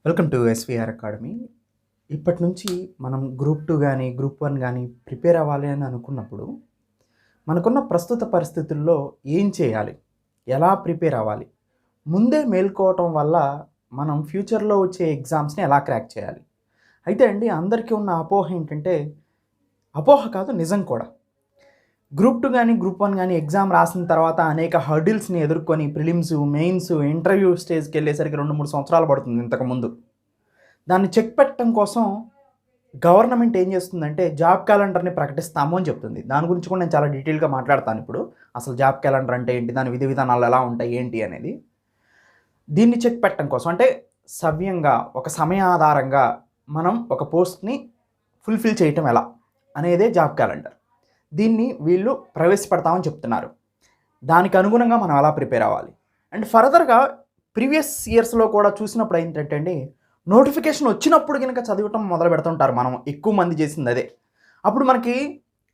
Welcome to SVR academy. ఇప్పటి నుంచి మనం గ్రూప్ 2 కానీ గ్రూప్ 1 కానీ ప్రిపేర్ అవ్వాలి అని అనుకున్నప్పుడు మనకున్న ప్రస్తుత పరిస్థితుల్లో ఏం చేయాలి, ఎలా ప్రిపేర్ అవ్వాలి, ముందే మేల్కోవటం వల్ల మనం ఫ్యూచర్లో వచ్చే ఎగ్జామ్స్ని ఎలా క్రాక్ చేయాలి. అయితే అండి, అందరికీ ఉన్న అపోహ ఏంటంటే, అపోహ కాదు నిజం కూడా, గ్రూప్ 2 కానీ గ్రూప్ 1 కానీ ఎగ్జామ్ రాసిన తర్వాత అనేక హర్డిల్స్ని ఎదుర్కొని ప్రిలిమ్స్, మెయిన్స్, ఇంటర్వ్యూ స్టేజ్కి వెళ్ళేసరికి 2-3 సంవత్సరాలు పడుతుంది. ఇంతకుముందు దాన్ని చెక్ పెట్టడం కోసం గవర్నమెంట్ ఏం చేస్తుందంటే జాబ్ క్యాలెండర్ని ప్రకటిస్తాము అని చెప్తుంది. దాని గురించి కూడా నేను చాలా డీటెయిల్గా మాట్లాడతాను ఇప్పుడు. అసలు జాబ్ క్యాలెండర్ అంటే ఏంటి, దాని విధి విధానాలు ఎలా ఉంటాయి ఏంటి అనేది. దీన్ని చెక్ పెట్టడం కోసం అంటే సవ్యంగా ఒక సమయాధారంగా మనం ఒక పోస్ట్ని ఫుల్ఫిల్ చేయటం ఎలా అనేదే జాబ్ క్యాలెండర్. దీన్ని వీళ్ళు ప్రవేశపెడతామని చెప్తున్నారు. దానికి అనుగుణంగా మనం ఎలా ప్రిపేర్ అవ్వాలి. అండ్ ఫర్దర్గా ప్రీవియస్ ఇయర్స్లో కూడా చూసినప్పుడు ఏంటంటే అండి, నోటిఫికేషన్ వచ్చినప్పుడు కనుక చదవటం మొదలు పెడుతుంటారు. మనం ఎక్కువ మంది చేసింది అదే. అప్పుడు మనకి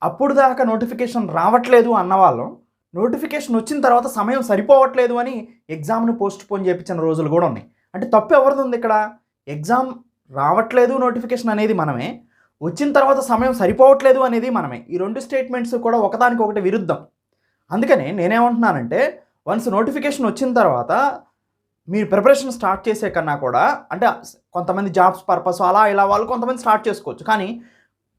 అప్పుడు దాకా నోటిఫికేషన్ రావట్లేదు అన్నవాళ్ళం నోటిఫికేషన్ వచ్చిన తర్వాత సమయం సరిపోవట్లేదు అని ఎగ్జామ్ను పోస్ట్ పోన్ చేయించిన రోజులు కూడా ఉన్నాయి. అంటే తప్పు ఎవరిది ఉంది ఇక్కడ? ఎగ్జామ్ రావట్లేదు నోటిఫికేషన్ అనేది మనమే, వచ్చిన తర్వాత సమయం సరిపోవట్లేదు అనేది మనమే. ఈ రెండు స్టేట్మెంట్స్ కూడా ఒకదానికొకటి విరుద్ధం. అందుకనే నేనేమంటున్నానంటే, వన్స్ నోటిఫికేషన్ వచ్చిన తర్వాత మీరు ప్రిపరేషన్ స్టార్ట్ చేసే కన్నా కూడా, అంటే కొంతమంది జాబ్స్ పర్పస్ అలా ఇలా వాళ్ళు కొంతమంది స్టార్ట్ చేసుకోవచ్చు, కానీ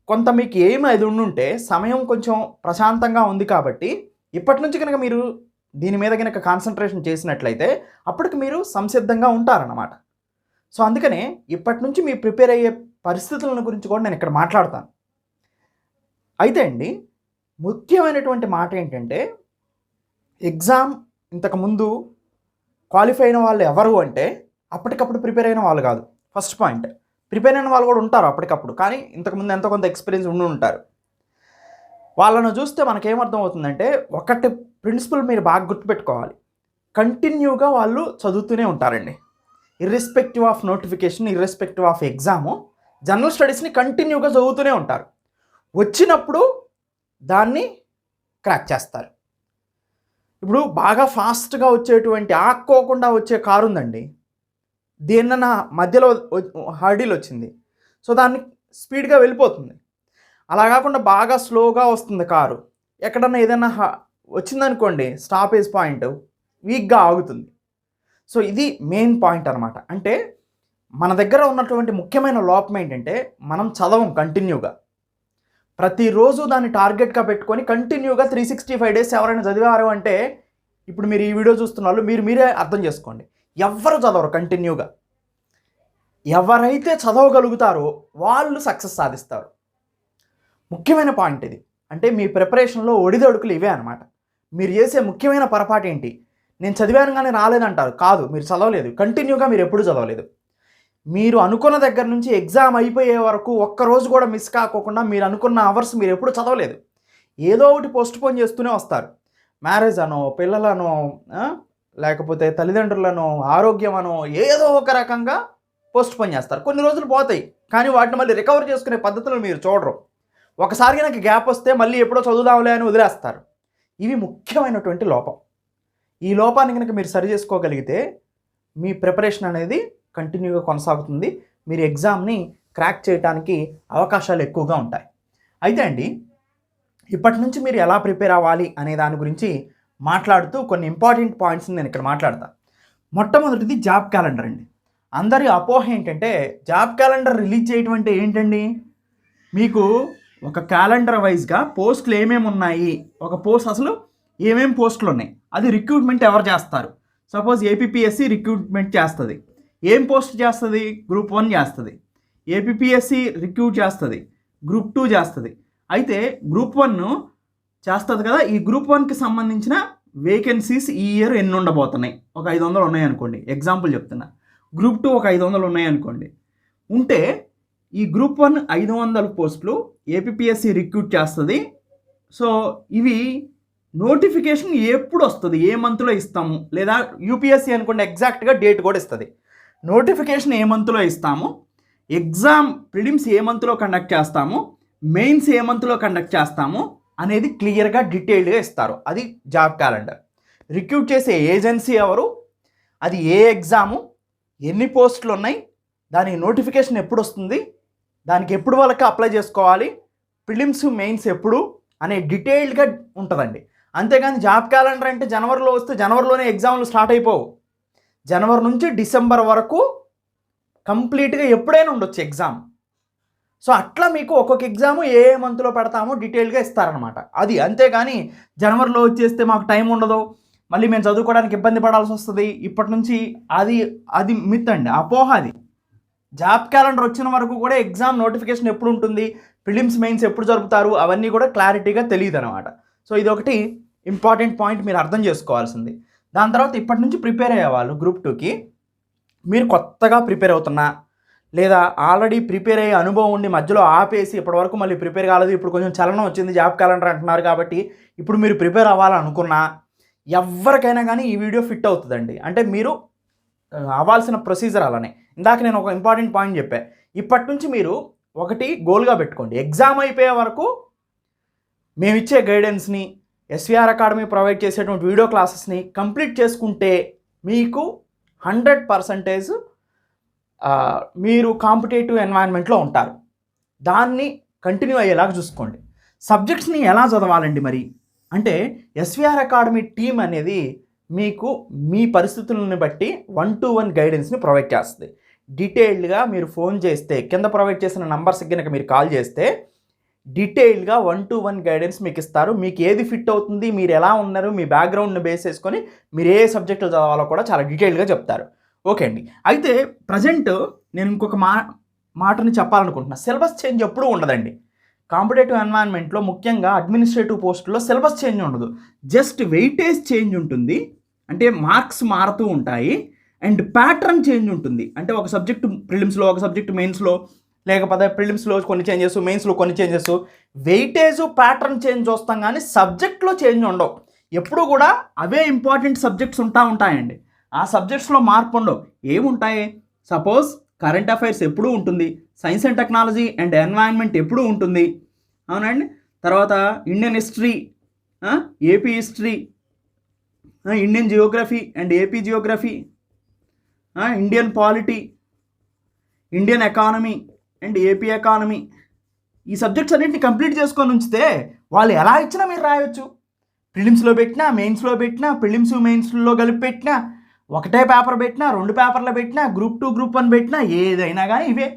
కొంత మీకు ఏం అది ఉండుంటే సమయం కొంచెం ప్రశాంతంగా ఉంది కాబట్టి ఇప్పటి నుంచి కనుక మీరు దీని మీద కనుక కాన్సన్ట్రేషన్ చేసినట్లయితే అప్పటికి మీరు సంసిద్ధంగా ఉంటారన్నమాట. సో అందుకనే ఇప్పటి నుంచి మీరు ప్రిపేర్ అయ్యే పరిస్థితుల గురించి కూడా నేను ఇక్కడ మాట్లాడతాను. అయితే అండి, ముఖ్యమైనటువంటి మాట ఏంటంటే, ఎగ్జామ్ ఇంతకుముందు క్వాలిఫై అయిన వాళ్ళు ఎవరు అంటే అప్పటికప్పుడు ప్రిపేర్ అయిన వాళ్ళు కాదు. ఫస్ట్ పాయింట్, ప్రిపేర్ అయిన వాళ్ళు కూడా ఉంటారు అప్పటికప్పుడు, కానీ ఇంతకుముందు ఎంతో కొంత ఎక్స్పీరియన్స్ ఉండి ఉంటారు. వాళ్ళను చూస్తే మనకేమర్థం అవుతుందంటే, ఒకటి ప్రిన్సిపల్ మీరు బాగా గుర్తుపెట్టుకోవాలి, కంటిన్యూగా వాళ్ళు చదువుతూనే ఉంటారండి. Irrespective of notification, irrespective of exam, general స్టడీస్ని కంటిన్యూగా చదువుతూనే ఉంటారు. వచ్చినప్పుడు దాన్ని క్రాక్ చేస్తారు. ఇప్పుడు బాగా ఫాస్ట్గా వచ్చేటువంటి ఆక్కోకుండా వచ్చే కారు ఉందండి, దేన్నన్నా మధ్యలో హర్డీలు వచ్చింది, సో దాన్ని స్పీడ్గా వెళ్ళిపోతుంది. అలా కాకుండా బాగా స్లోగా వస్తుంది కారు, ఎక్కడన్నా ఏదైనా వచ్చిందనుకోండి స్టాపేజ్ పాయింట్, వీక్గా ఆగుతుంది. సో ఇది మెయిన్ పాయింట్ అనమాట. అంటే మన దగ్గర ఉన్నటువంటి ముఖ్యమైన లోపం ఏంటంటే, మనం చదవం కంటిన్యూగా. ప్రతిరోజు దాన్ని టార్గెట్గా పెట్టుకొని కంటిన్యూగా 365 డేస్ ఎవరైనా చదివారు అంటే, ఇప్పుడు మీరు ఈ వీడియో చూస్తున్న వాళ్ళు మీరే అర్థం చేసుకోండి, ఎవ్వరు చదవరు కంటిన్యూగా. ఎవరైతే చదవగలుగుతారో వాళ్ళు సక్సెస్ సాధిస్తారు. ముఖ్యమైన పాయింట్ ఇది. అంటే మీ ప్రిపరేషన్లో ఒడిదొడుకులు ఇవే అనమాట. మీరు చేసే ముఖ్యమైన పొరపాటు ఏంటి, నేను చదివాను కానీ రాలేదంటారు. కాదు, మీరు చదవలేదు, కంటిన్యూగా మీరు ఎప్పుడు చదవలేదు. మీరు అనుకున్న దగ్గర నుంచి ఎగ్జామ్ అయిపోయే వరకు ఒక్కరోజు కూడా మిస్ కాకోకుండా మీరు అనుకున్న అవర్స్ మీరు ఎప్పుడు చదవలేదు. ఏదో ఒకటి పోస్ట్ పోన్ చేస్తూనే వస్తారు. మ్యారేజ్ అనో, పిల్లలనో, లేకపోతే తల్లిదండ్రులను, ఆరోగ్యం అనో, ఏదో ఒక రకంగా పోస్ట్ పోన్ చేస్తారు. కొన్ని రోజులు పోతాయి, కానీ వాటిని మళ్ళీ రికవర్ చేసుకునే పద్ధతులు మీరు చూడరు. ఒకసారి నాకు గ్యాప్ వస్తే మళ్ళీ ఎప్పుడో చదువుదాంలే అని వదిలేస్తారు. ఇవి ముఖ్యమైనటువంటి లోపం. ఈ లోపాన్ని కనుక మీరు సరి చేసుకోగలిగితే మీ ప్రిపరేషన్ అనేది కంటిన్యూగా కొనసాగుతుంది. మీరు ఎగ్జామ్ని క్రాక్ చేయడానికి అవకాశాలు ఎక్కువగా ఉంటాయి. అయితే అండి, ఇప్పటి నుంచి మీరు ఎలా ప్రిపేర్ అవ్వాలి అనే దాని గురించి మాట్లాడుతూ కొన్ని ఇంపార్టెంట్ పాయింట్స్ని నేను ఇక్కడ మాట్లాడతాను. మొట్టమొదటిది జాబ్ క్యాలెండర్ అండి. అందరి అపోహ ఏంటంటే, జాబ్ క్యాలెండర్ రిలీజ్ చేయటం అంటే ఏంటండి, మీకు ఒక క్యాలెండర్ వైజ్గా పోస్టులు ఏమేమి ఉన్నాయి, ఒక పోస్ట్ అసలు ఏమేమి పోస్టులు ఉన్నాయి, అది రిక్రూట్మెంట్ ఎవరు చేస్తారు. సపోజ్ ఏపీపీఎస్సీ రిక్రూట్మెంట్ చేస్తుంది. ఏం పోస్ట్ చేస్తుంది? గ్రూప్ 1 చేస్తుంది. ఏపీపీఎస్సీ రిక్రూట్ చేస్తుంది, గ్రూప్ 2 చేస్తుంది. అయితే గ్రూప్ 1 చేస్తుంది కదా, ఈ గ్రూప్ 1కి సంబంధించిన వేకెన్సీస్ ఈ ఇయర్ ఎన్ని ఉండబోతున్నాయి? ఒక 500 ఉన్నాయి అనుకోండి, ఎగ్జాంపుల్ చెప్తున్నా. గ్రూప్ 2 ఒక 500 ఉన్నాయి అనుకోండి. ఉంటే ఈ గ్రూప్ 1 500 పోస్టులు ఏపీపీఎస్సీ రిక్రూట్ చేస్తుంది. సో ఇవి నోటిఫికేషన్ ఎప్పుడు వస్తుంది, ఏ మంత్లో ఇస్తాము, లేదా యూపీఎస్సీ అనుకోండి ఎగ్జాక్ట్గా డేట్ కూడా ఇస్తుంది. నోటిఫికేషన్ ఏ మంత్లో ఇస్తాము, ఎగ్జామ్ ప్రిలిమ్స్ ఏ మంత్లో కండక్ట్ చేస్తాము, మెయిన్స్ ఏ మంత్లో కండక్ట్ చేస్తాము అనేది క్లియర్గా డీటెయిల్డ్గా ఇస్తారు. అది జాబ్ క్యాలెండర్. రిక్రూట్ చేసే ఏజెన్సీ ఎవరు, అది ఏ ఎగ్జాము, ఎన్ని పోస్టులు ఉన్నాయి, దానికి నోటిఫికేషన్ ఎప్పుడు వస్తుంది, దానికి ఎప్పుడు వాళ్ళకి అప్లై చేసుకోవాలి, ప్రిలిమ్స్ మెయిన్స్ ఎప్పుడు అనే డీటెయిల్డ్గా ఉంటుందండి. అంతేగాని జాబ్ క్యాలెండర్ అంటే జనవరిలో వస్తే జనవరిలోనే ఎగ్జామ్లు స్టార్ట్ అయిపోవు. జనవరి నుంచి డిసెంబర్ వరకు కంప్లీట్గా ఎప్పుడైనా ఉండొచ్చు ఎగ్జామ్. సో అట్లా మీకు ఒక్కొక్క ఎగ్జాము ఏ మంత్లో పెడతామో డీటెయిల్గా ఇస్తారనమాట. అది అంతేగాని జనవరిలో వచ్చేస్తే మాకు టైం ఉండదు, మళ్ళీ మేము చదువుకోవడానికి ఇబ్బంది పడాల్సి వస్తుంది ఇప్పటి నుంచి, అది మిత్ అండి, అపోహ అది. జాబ్ క్యాలెండర్ వచ్చిన వరకు కూడా ఎగ్జామ్ నోటిఫికేషన్ ఎప్పుడు ఉంటుంది, ప్రిలిమ్స్ మెయిన్స్ ఎప్పుడు జరుపుతారు, అవన్నీ కూడా క్లారిటీగా తెలియదు అనమాట. సో ఇది ఒకటి ఇంపార్టెంట్ పాయింట్ మీరు అర్థం చేసుకోవాల్సింది. దాని తర్వాత ఇప్పటి నుంచి ప్రిపేర్ అయ్యేవాళ్ళు గ్రూప్ 2కి, మీరు కొత్తగా ప్రిపేర్ అవుతున్నా లేదా ఆల్రెడీ ప్రిపేర్ అయ్యే అనుభవం ఉండి మధ్యలో ఆపేసి ఇప్పటివరకు మళ్ళీ ప్రిపేర్ కాలేదు, ఇప్పుడు కొంచెం చలనం వచ్చింది జాబ్ క్యాలెండర్ అంటున్నారు కాబట్టి ఇప్పుడు మీరు ప్రిపేర్ అవ్వాలనుకున్నా ఎవరికైనా కానీ ఈ వీడియో ఫిట్ అవుతుందండి. అంటే మీరు అవ్వాల్సిన ప్రొసీజర్ అలానే. ఇందాక నేను ఒక ఇంపార్టెంట్ పాయింట్ చెప్పా, ఇప్పటి నుంచి మీరు ఒకటి గోల్గా పెట్టుకోండి, ఎగ్జామ్ అయిపోయే వరకు మేము ఇచ్చే గైడెన్స్ని, ఎస్విఆర్ అకాడమీ ప్రొవైడ్ చేసేటువంటి వీడియో క్లాసెస్ని కంప్లీట్ చేసుకుంటే మీకు 100% మీరు కాంపిటేటివ్ ఎన్వైరన్మెంట్లో ఉంటారు. దాన్ని కంటిన్యూ అయ్యేలాగా చూసుకోండి. సబ్జెక్ట్స్ని ఎలా చదవాలండి మరి అంటే, ఎస్విఆర్ అకాడమీ టీమ్ అనేది మీకు మీ పరిస్థితులను బట్టి 1-to-1 గైడెన్స్ని ప్రొవైడ్ చేస్తుంది. డీటెయిల్డ్గా మీరు ఫోన్ చేస్తే, కింద ప్రొవైడ్ చేసిన నంబర్స్ కనుక మీరు కాల్ చేస్తే డీటెయిల్డ్గా 1-to-1 గైడెన్స్ మీకు ఇస్తారు. మీకు ఏది ఫిట్ అవుతుంది, మీరు ఎలా ఉన్నారు, మీ బ్యాక్గ్రౌండ్ని బేస్ చేసుకొని మీరు ఏ సబ్జెక్టులు చదవాలో కూడా చాలా డీటెయిల్డ్గా చెప్తారు. ఓకే అండి. అయితే ప్రజెంట్ నేను ఇంకొక మాటని చెప్పాలనుకుంటున్నా, సిలబస్ చేంజ్ ఎప్పుడూ ఉండదండి. కాంపిటేటివ్ ఎన్వైరన్మెంట్లో ముఖ్యంగా అడ్మినిస్ట్రేటివ్ పోస్టుల్లో సిలబస్ చేంజ్ ఉండదు, జస్ట్ వెయిటేజ్ చేంజ్ ఉంటుంది. అంటే మార్క్స్ మారుతూ ఉంటాయి అండ్ ప్యాటర్న్ చేంజ్ ఉంటుంది. అంటే ఒక సబ్జెక్టు ప్రిలిమ్స్లో, ఒక సబ్జెక్టు మెయిన్స్లో, లేకపోతే ప్రిలిమ్స్లో కొన్ని చేంజెస్, మెయిన్స్లో కొన్ని చేంజెస్, వెయిటేజ్ ప్యాటర్న్ చేంజ్ వస్తాం కానీ సబ్జెక్ట్లో చేంజ్ ఉండవు. ఎప్పుడు కూడా అవే ఇంపార్టెంట్ సబ్జెక్ట్స్ ఉంటాయండి. ఆ సబ్జెక్ట్స్లో మార్పు ఉండవు. ఏముంటాయి, సపోజ్ కరెంట్ అఫైర్స్ ఎప్పుడూ ఉంటుంది, science and technology and environment ఎప్పుడూ ఉంటుంది, అవునండి. తర్వాత Indian history, AP history, Indian Geography and AP Geography, Indian polity, Indian economy and AP economy. ఈ సబ్జెక్ట్స్ అన్నింటినీ కంప్లీట్ చేసుకొని ఉంచితే వాళ్ళు ఎలా ఇచ్చినా మీరు రాయొచ్చు. ప్రిలిమ్స్లో పెట్టినా, మెయిన్స్లో పెట్టినా, ప్రిలిమ్స్ మెయిన్స్లో కలిపి పెట్టినా, ఒకటే పేపర్ పెట్టినా, 2 పేపర్లు పెట్టినా, గ్రూప్ 2 గ్రూప్ 1 పెట్టినా, ఏదైనా కానీ ఇవే.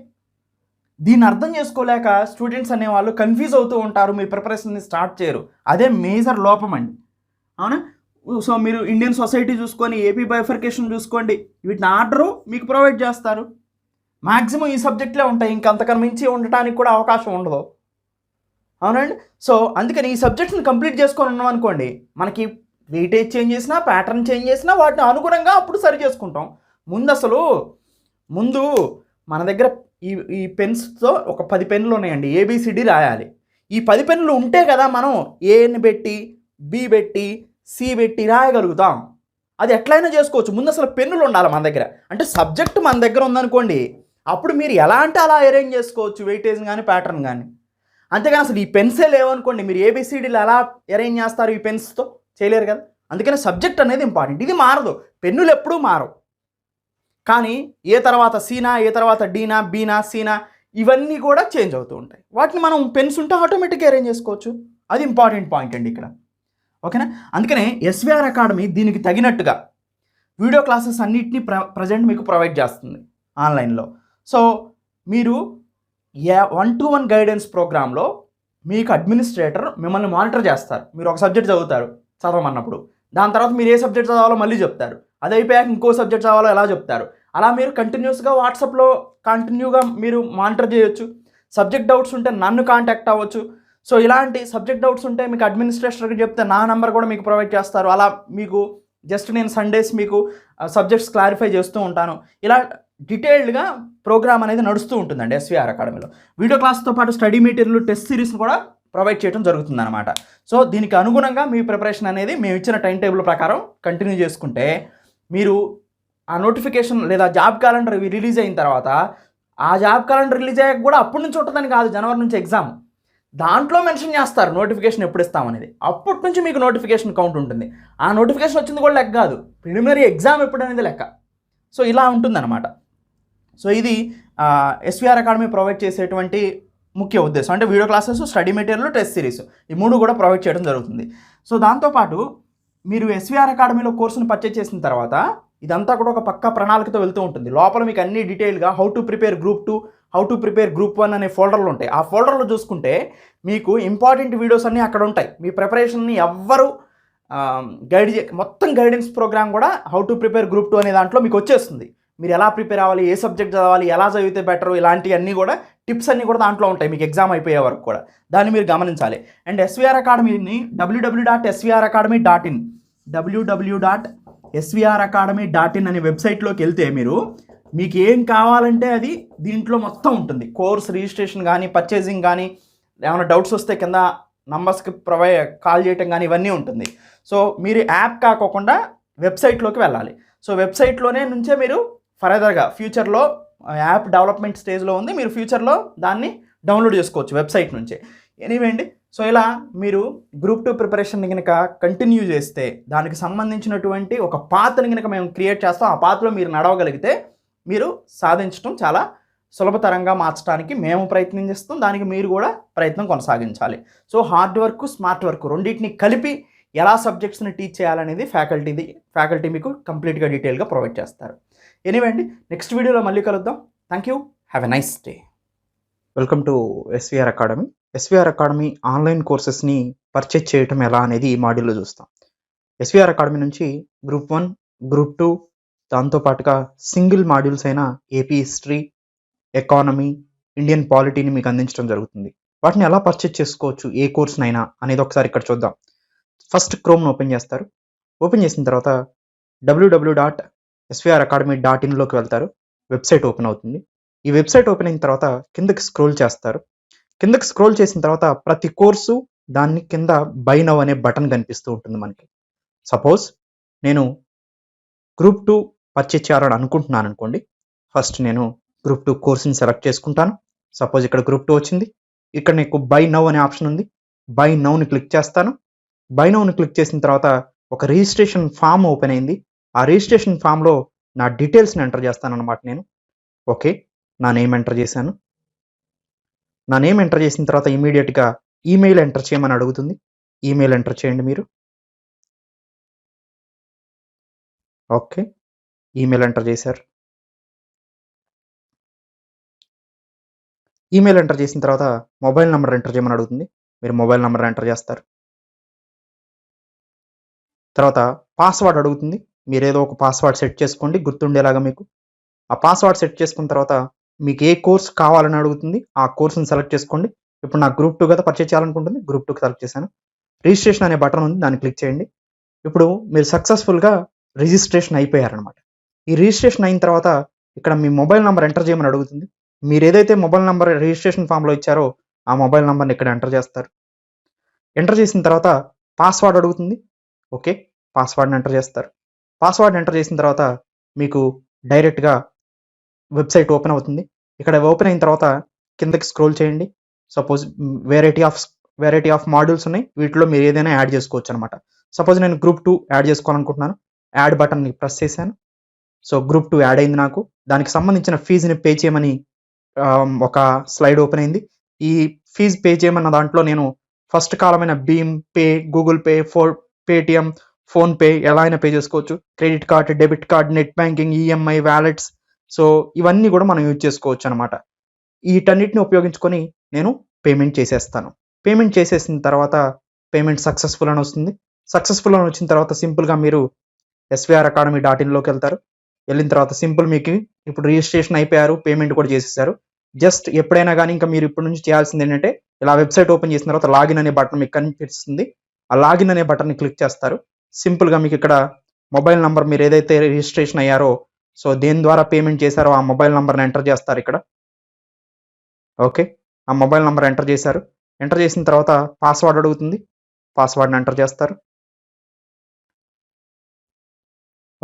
దీన్ని అర్థం చేసుకోలేక స్టూడెంట్స్ అనేవాళ్ళు కన్ఫ్యూజ్ అవుతూ ఉంటారు, మీ ప్రిపరేషన్ని స్టార్ట్ చేయరు. అదే మేజర్ లోపం అండి, అవునా. సో మీరు ఇండియన్ సొసైటీ చూసుకొని, ఏపీ బైఫర్కేషన్ చూసుకోండి, వీటిని ఆర్డరు మీకు ప్రొవైడ్ చేస్తారు. మ్యాక్సిమం ఈ సబ్జెక్టులే ఉంటాయి, ఇంకంతకన్నా మించి ఉండటానికి కూడా అవకాశం ఉండదు, అవునండి. సో అందుకని ఈ సబ్జెక్ట్ని కంప్లీట్ చేసుకొని ఉన్నాం అనుకోండి, మనకి వెయిటేజ్ చేంజ్ చేసినా, ప్యాటర్న్ చేంజ్ చేసినా వాటిని అనుగుణంగా అప్పుడు సరి చేసుకుంటాం. ముందు మన దగ్గర ఈ పెన్స్తో ఒక 10 పెన్నులు ఉన్నాయండి, ఏబిసిడి రాయాలి. ఈ 10 పెన్నులు ఉంటే కదా మనం ఏని పెట్టి, బి పెట్టి, సి పెట్టి రాయగలుగుతాం. అది ఎట్లయినా చేసుకోవచ్చు. ముందు అసలు పెన్నులు ఉండాలి మన దగ్గర. అంటే సబ్జెక్ట్ మన దగ్గర ఉందనుకోండి, అప్పుడు మీరు ఎలా అంటే అలా అరేంజ్ చేసుకోవచ్చు, వెయిటేజ్ కానీ ప్యాటర్న్ కానీ. అంతేగాని అసలు ఈ పెన్సే లేవనుకోండి, మీరు ఏబిసిడీలు ఎలా అరేంజ్ చేస్తారు ఈ పెన్స్తో, చేయలేరు కదా. అందుకని సబ్జెక్ట్ అనేది ఇంపార్టెంట్. ఇది మారదు, పెన్నులు ఎప్పుడూ మారవు. కానీ ఏ తర్వాత సీనా, ఏ తర్వాత డీనా, బీనా, సీనా, ఇవన్నీ కూడా చేంజ్ అవుతూ ఉంటాయి. వాటిని మనం పెన్స్ ఉంటే ఆటోమేటిక్గా అరేంజ్ చేసుకోవచ్చు. అది ఇంపార్టెంట్ పాయింట్ అండి ఇక్కడ, ఓకేనా. అందుకనే ఎస్విఆర్ అకాడమీ దీనికి తగినట్టుగా వీడియో క్లాసెస్ అన్నిటినీ ప్రజెంట్ మీకు ప్రొవైడ్ చేస్తుంది ఆన్లైన్లో. సో మీరు 1-to-1 గైడెన్స్ ప్రోగ్రాంలో మీకు అడ్మినిస్ట్రేటర్ మిమ్మల్ని మానిటర్ చేస్తారు. మీరు ఒక సబ్జెక్ట్ చదవమన్నప్పుడు దాని తర్వాత మీరు ఏ సబ్జెక్ట్ చదవాలో మళ్ళీ చెప్తారు. అది అయిపోయాక ఇంకో సబ్జెక్ట్ చదవాలో ఎలా చెప్తారు. అలా మీరు కంటిన్యూస్గా వాట్సాప్లో కంటిన్యూగా మీరు మానిటర్ చేయొచ్చు. సబ్జెక్ట్ డౌట్స్ ఉంటే నన్ను కాంటాక్ట్ అవ్వచ్చు. సో ఇలాంటి సబ్జెక్ట్ డౌట్స్ ఉంటే మీకు అడ్మినిస్ట్రేటర్కి చెప్తే నా నెంబర్ కూడా మీకు ప్రొవైడ్ చేస్తారు. అలా మీకు జస్ట్ నేను సండేస్ మీకు సబ్జెక్ట్స్ క్లారిఫై చేస్తూ ఉంటాను. ఇలా డీటెయిల్డ్గా ప్రోగ్రామ్ అనేది నడుస్తూ ఉంటుందండి ఎస్విఆర్ అకాడమీలో. వీడియో క్లాస్తో పాటు స్టడీ మెటీరియల్, టెస్ట్ సిరీస్ని కూడా ప్రొవైడ్ చేయడం జరుగుతుందన్నమాట. సో దీనికి అనుగుణంగా మీ ప్రిపరేషన్ అనేది మేము ఇచ్చిన టైం టేబుల్ ప్రకారం కంటిన్యూ చేసుకుంటే మీరు ఆ నోటిఫికేషన్ లేదా జాబ్ క్యాలెండర్ రిలీజ్ అయిన తర్వాత, ఆ జాబ్ క్యాలెండర్ రిలీజ్ అయ్యాక కూడా అప్పటి నుంచి ఉంటుందని కాదు, జనవరి నుంచి ఎగ్జామ్ దాంట్లో మెన్షన్ చేస్తారు నోటిఫికేషన్ ఎప్పుడు ఇస్తామనేది. అప్పటి నుంచి మీకు నోటిఫికేషన్ కౌంట్ ఉంటుంది. ఆ నోటిఫికేషన్ వచ్చింది కూడా లెక్క కాదు, ప్రిలిమినరీ ఎగ్జామ్ ఎప్పుడు అనేది లెక్క. సో ఇలా ఉంటుందన్నమాట. సో ఇది ఎస్విఆర్ అకాడమీ ప్రొవైడ్ చేసేటువంటి ముఖ్య ఉద్దేశం. అంటే video classes, study material, test series ఈ 3 కూడా ప్రొవైడ్ చేయడం జరుగుతుంది. సో దాంతోపాటు మీరు ఎస్విఆర్ అకాడమీలో కోర్సును పర్చేజ్ చేసిన తర్వాత ఇదంతా కూడా ఒక పక్కా ప్రణాళికతో వెళ్తూ ఉంటుంది. లోపల మీకు అన్ని డీటెయిల్గా how to prepare group 2, how to prepare group 1 అనే ఫోల్డర్లు ఉంటాయి. ఆ ఫోల్డర్లో చూసుకుంటే మీకు ఇంపార్టెంట్ వీడియోస్ అన్నీ అక్కడ ఉంటాయి. మీ ప్రిపరేషన్ని ఎవ్వరు మొత్తం గైడెన్స్ ప్రోగ్రామ్ కూడా హౌ టు ప్రిపేర్ గ్రూప్ 2 అనే దాంట్లో మీకు వచ్చేస్తుంది. మీరు ఎలా ప్రిపేర్ అవ్వాలి, ఏ సబ్జెక్ట్ చదవాలి, ఎలా చదివితే బెటర్, ఇలాంటివన్నీ కూడా టిప్స్ అన్నీ కూడా దాంట్లో ఉంటాయి మీకు ఎగ్జామ్ అయిపోయే వరకు కూడా. దాన్ని మీరు గమనించాలి. అండ్ ఎస్విఆర్ అకాడమీని www.svracademy.in www.svracademy.in అనే వెబ్సైట్లోకి వెళ్తే మీకు ఏం కావాలంటే అది దీంట్లో మొత్తం ఉంటుంది. కోర్స్ రిజిస్ట్రేషన్ కానీ, పర్చేసింగ్ కానీ, ఏమైనా డౌట్స్ వస్తే కింద నంబర్స్కి కాల్ చేయటం కానీ ఇవన్నీ ఉంటుంది. సో మీరు యాప్ కాకోకుండా వెబ్సైట్లోకి వెళ్ళాలి. సో వెబ్సైట్లోనే నుంచే మీరు ఫర్దర్గా ఫ్యూచర్లో యాప్ డెవలప్మెంట్ స్టేజ్లో ఉంది, మీరు ఫ్యూచర్లో దాన్ని డౌన్లోడ్ చేసుకోవచ్చు వెబ్సైట్ నుంచే. ఎనీవే అండి, సో ఇలా మీరు గ్రూప్ 2 ప్రిపరేషన్ కనుక కంటిన్యూ చేస్తే దానికి సంబంధించినటువంటి ఒక పాత్రని కనుక మేము క్రియేట్ చేస్తాం. ఆ పాత్రలో మీరు నడవగలిగితే మీరు సాధించడం చాలా సులభతరంగా మార్చడానికి మేము ప్రయత్నం చేస్తాం. దానికి మీరు కూడా ప్రయత్నం కొనసాగించాలి. So hard work, smart work రెండింటిని కలిపి ఎలా సబ్జెక్ట్స్ని టీచ్ చేయాలనేది ఫ్యాకల్టీ మీకు కంప్లీట్గా డీటెయిల్గా ప్రొవైడ్ చేస్తారు. ఎనీవే అండి, నెక్స్ట్ వీడియోలో మళ్ళీ కలుద్దాం. Thank you, have a nice day. Welcome to SVR Academy. SVR Academy online కోర్సెస్ని పర్చేజ్ చేయటం ఎలా అనేది ఈ మాడ్యూల్లో చూస్తాం. ఎస్విఆర్ అకాడమీ నుంచి గ్రూప్ 1, గ్రూప్ 2 దాంతోపాటుగా సింగిల్ మాడ్యూల్స్ అయిన ఏపీ హిస్టరీ, ఎకానమీ, ఇండియన్ పాలిటీని మీకు అందించడం జరుగుతుంది. వాటిని ఎలా పర్చేజ్ చేసుకోవచ్చు, ఏ కోర్స్నైనా అనేది ఒకసారి ఇక్కడ చూద్దాం. ఫస్ట్ క్రోమ్ను ఓపెన్ చేస్తారు. ఓపెన్ చేసిన తర్వాత www.svracademy.inలోకి వెళ్తారు. వెబ్సైట్ ఓపెన్ అవుతుంది. ఈ వెబ్సైట్ ఓపెన్ అయిన తర్వాత కిందకి స్క్రోల్ చేస్తారు. కిందకి స్క్రోల్ చేసిన తర్వాత ప్రతి కోర్సు దాన్ని కింద బై నౌ అనే బటన్ కనిపిస్తూ ఉంటుంది మనకి. సపోజ్ నేను గ్రూప్ 2 పర్చేజ్ చేయాలని అనుకుంటున్నాను అనుకోండి. ఫస్ట్ నేను గ్రూప్ 2 కోర్సుని సెలెక్ట్ చేసుకుంటాను. సపోజ్ ఇక్కడ గ్రూప్ 2 వచ్చింది. ఇక్కడ నీకు బై నౌ అనే ఆప్షన్ ఉంది. బై నౌని క్లిక్ చేస్తాను. బై నౌని క్లిక్ చేసిన తర్వాత ఒక రిజిస్ట్రేషన్ ఫామ్ ఓపెన్ అయింది. ఆ రిజిస్ట్రేషన్ ఫామ్లో నా డీటెయిల్స్ని ఎంటర్ చేస్తాను అనమాట నేను. ఓకే, నా నేమ్ ఎంటర్ చేశాను. నా నేమ్ ఎంటర్ చేసిన తర్వాత ఇమీడియట్గా ఈమెయిల్ ఎంటర్ చేయమని అడుగుతుంది. ఈమెయిల్ ఎంటర్ చేయండి మీరు. ఓకే, ఈమెయిల్ ఎంటర్ చేశారు. ఈమెయిల్ ఎంటర్ చేసిన తర్వాత మొబైల్ నెంబర్ ఎంటర్ చేయమని అడుగుతుంది. మీరు మొబైల్ నెంబర్ ఎంటర్ చేస్తారు. తర్వాత పాస్వర్డ్ అడుగుతుంది. మీరు ఏదో ఒక పాస్వర్డ్ సెట్ చేసుకోండి గుర్తుండేలాగా మీకు. ఆ పాస్వర్డ్ సెట్ చేసుకున్న తర్వాత మీకు ఏ కోర్స్ కావాలని అడుగుతుంది. ఆ కోర్సుని సెలెక్ట్ చేసుకోండి. ఇప్పుడు నాకు గ్రూప్ 2 కదా పర్చేజ్ చేయాలనుకుంటుంది. గ్రూప్ 2కి సెలెక్ట్ చేశాను. రిజిస్ట్రేషన్ అనే బటన్ ఉంది, దాన్ని క్లిక్ చేయండి. ఇప్పుడు మీరు సక్సెస్ఫుల్గా రిజిస్ట్రేషన్ అయిపోయారనమాట. ఈ రిజిస్ట్రేషన్ అయిన తర్వాత ఇక్కడ మీ మొబైల్ నెంబర్ ఎంటర్ చేయమని అడుగుతుంది. మీరు ఏదైతే మొబైల్ నెంబర్ రిజిస్ట్రేషన్ ఫామ్లో ఇచ్చారో ఆ మొబైల్ నెంబర్ని ఇక్కడ ఎంటర్ చేస్తారు. ఎంటర్ చేసిన తర్వాత పాస్వర్డ్ అడుగుతుంది. ఓకే, పాస్వర్డ్ని ఎంటర్ చేస్తారు. పాస్వర్డ్ ఎంటర్ చేసిన తర్వాత మీకు డైరెక్ట్గా వెబ్సైట్ ఓపెన్ అవుతుంది. ఇక్కడ ఓపెన్ అయిన తర్వాత కిందకి స్క్రోల్ చేయండి. సపోజ్ వెరైటీ ఆఫ్ మాడ్యూల్స్ ఉన్నాయి. వీటిలో మీరు ఏదైనా యాడ్ చేసుకోవచ్చు అనమాట. సపోజ్ నేను గ్రూప్ 2 యాడ్ చేసుకోవాలనుకుంటున్నాను. యాడ్ బటన్ని ప్రెస్ చేశాను. సో గ్రూప్ 2 యాడ్ అయింది నాకు. దానికి సంబంధించిన ఫీజుని పే చేయమని ఒక స్లైడ్ ఓపెన్ అయింది. ఈ ఫీజు పే చేయమన్న దాంట్లో నేను ఫస్ట్ కాలమైన భీమ్ pay, Google pay, Paytm, PhonePe ఎలా అయినా పే చేసుకోవచ్చు. Credit card, debit card, net banking, EMI, wallets, so ఇవన్నీ కూడా మనం యూజ్ చేసుకోవచ్చు అనమాట. వీటన్నిటిని ఉపయోగించుకొని నేను పేమెంట్ చేసేస్తాను. పేమెంట్ చేసేసిన తర్వాత పేమెంట్ సక్సెస్ఫుల్ అని వస్తుంది. సక్సెస్ఫుల్ అని వచ్చిన తర్వాత సింపుల్గా మీరు svracademy.inలోకి వెళ్తారు. వెళ్ళిన తర్వాత సింపుల్ మీకు ఇప్పుడు రిజిస్ట్రేషన్ అయిపోయారు, పేమెంట్ కూడా చేసేసారు. జస్ట్ ఎప్పుడైనా కానీ ఇంకా మీరు ఇప్పటి నుంచి చేయాల్సింది ఏంటంటే ఇలా వెబ్సైట్ ఓపెన్ చేసిన తర్వాత లాగిన్ అనే బటన్ మీకు కనిపిస్తుంది. ఆ లాగిన్ అనే బటన్ని క్లిక్ చేస్తారు. సింపుల్గా మీకు ఇక్కడ మొబైల్ నెంబర్ మీరు ఏదైతే రిజిస్ట్రేషన్ అయ్యారో, సో దేని ద్వారా పేమెంట్ చేశారో ఆ మొబైల్ నెంబర్ని ఎంటర్ చేస్తారు ఇక్కడ. ఓకే, ఆ మొబైల్ నెంబర్ ఎంటర్ చేశారు. ఎంటర్ చేసిన తర్వాత పాస్వర్డ్ అడుగుతుంది. పాస్వర్డ్ని ఎంటర్ చేస్తారు.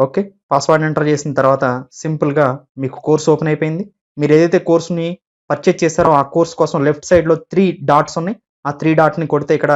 ఓకే, పాస్వర్డ్ ఎంటర్ చేసిన తర్వాత సింపుల్గా మీకు కోర్స్ ఓపెన్ అయిపోయింది. మీరు ఏదైతే కోర్సుని పర్చేజ్ చేశారో ఆ కోర్స్ కోసం లెఫ్ట్ సైడ్లో 3 డాట్స్ ఉన్నాయి. ఆ 3 డాట్ని కొడితే ఇక్కడ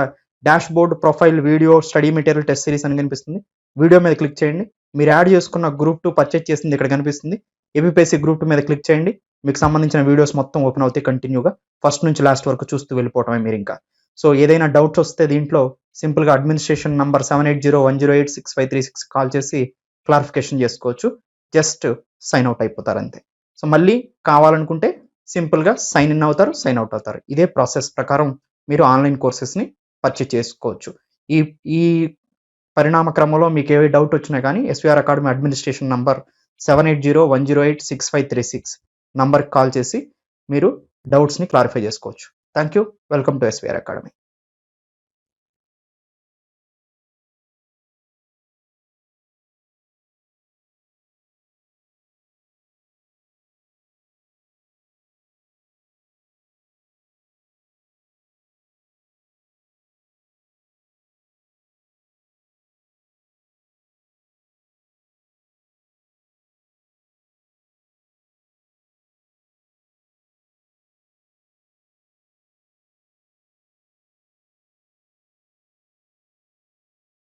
dash board, profile, video, study material, test series అని కనిపిస్తుంది. వీడియో మీద క్లిక్ చేయండి. మీరు యాడ్ చేసుకున్న గ్రూప్ 2 పర్చేజ్ చేసింది ఇక్కడ కనిపిస్తుంది. ఏబిపిఎస్సి గ్రూప్ 2 మీద క్లిక్ చేయండి. మీకు సంబంధించిన వీడియోస్ మొత్తం ఓపెన్ అవుతాయి కంటిన్యూగా. ఫస్ట్ నుంచి లాస్ట్ వరకు చూస్తూ వెళ్ళిపోవటమే మీరు ఇంకా. సో ఏదైనా డౌట్స్ వస్తే దీంట్లో సింపుల్గా అడ్మినిస్ట్రేషన్ నంబర్ 7801086536 కాల్ చేసి క్లారిఫికేషన్ చేసుకోవచ్చు. జస్ట్ సైన్ అవుట్ అయిపోతారు అంతే. సో మళ్ళీ కావాలనుకుంటే సింపుల్గా సైన్ ఇన్ అవుతారు, సైన్ అవుట్ అవుతారు. ఇదే ప్రాసెస్ ప్రకారం మీరు ఆన్లైన్ కోర్సెస్ని పర్చేజ్ చేసుకోవచ్చు. ఈ ఈ పరిణామ క్రమంలో మీకు ఏ డౌట్ వచ్చినా కానీ ఎస్విఆర్ అకాడమీ అడ్మినిస్ట్రేషన్ నంబర్ 7801086536 నంబర్కి కాల్ చేసి మీరు డౌట్స్ని క్లారిఫై చేసుకోవచ్చు. Thank you. Welcome to SVR academy.